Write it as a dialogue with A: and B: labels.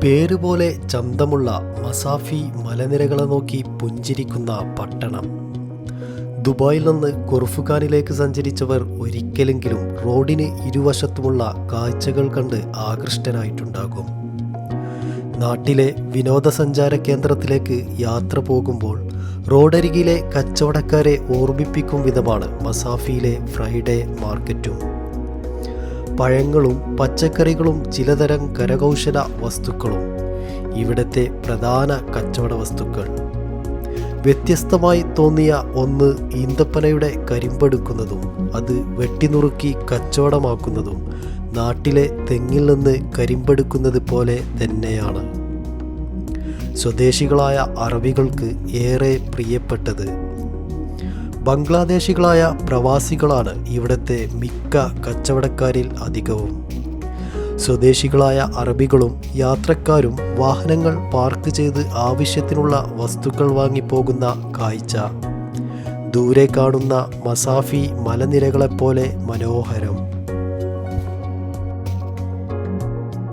A: പേരുപോലെ ചന്തമുള്ള Masafi മലനിരകളെ നോക്കി പുഞ്ചിരിക്കുന്ന പട്ടണം. ദുബായിൽ നിന്ന് കൊർഫുഖാനിലേക്ക് സഞ്ചരിച്ചവർ ഒരിക്കലെങ്കിലും റോഡിന് ഇരുവശത്തുമുള്ള കാഴ്ചകൾ കണ്ട് ആകൃഷ്ടനായിട്ടുണ്ടാകും. നാട്ടിലെ വിനോദസഞ്ചാര കേന്ദ്രത്തിലേക്ക് യാത്ര പോകുമ്പോൾ റോഡരികിലെ കച്ചവടക്കാരെ ഓർമ്മിപ്പിക്കും വിധമാണ് മസാഫിയിലെ ഫ്രൈഡേ മാർക്കറ്റും. പഴങ്ങളും പച്ചക്കറികളും ചിലതരം കരകൗശല വസ്തുക്കളും ഇവിടുത്തെ പ്രധാന കച്ചവട വസ്തുക്കൾ. വ്യത്യസ്തമായി തോന്നിയ ഒന്ന് ഈന്തപ്പനയുടെ കരിമ്പെടുക്കുന്നതും അത് വെട്ടിനുറുക്കി കച്ചവടമാക്കുന്നതും നാട്ടിലെ തെങ്ങിൽ നിന്ന് കരിമ്പെടുക്കുന്നത് പോലെ തന്നെയാണ്. സ്വദേശികളായ അറബികൾക്ക് ഏറെ പ്രിയപ്പെട്ടത്. ബംഗ്ലാദേശികളായ പ്രവാസികളാണ് ഇവിടുത്തെ മിക്ക കച്ചവടക്കാരിൽ അധികവും. സ്വദേശികളായ അറബികളും യാത്രക്കാരും വാഹനങ്ങൾ പാർക്ക് ചെയ്ത് ആവശ്യത്തിനുള്ള വസ്തുക്കൾ വാങ്ങിപ്പോകുന്ന കാഴ്ച ദൂരെ കാണുന്ന മസാഫി മലനിരകളെപ്പോലെ മനോഹരം.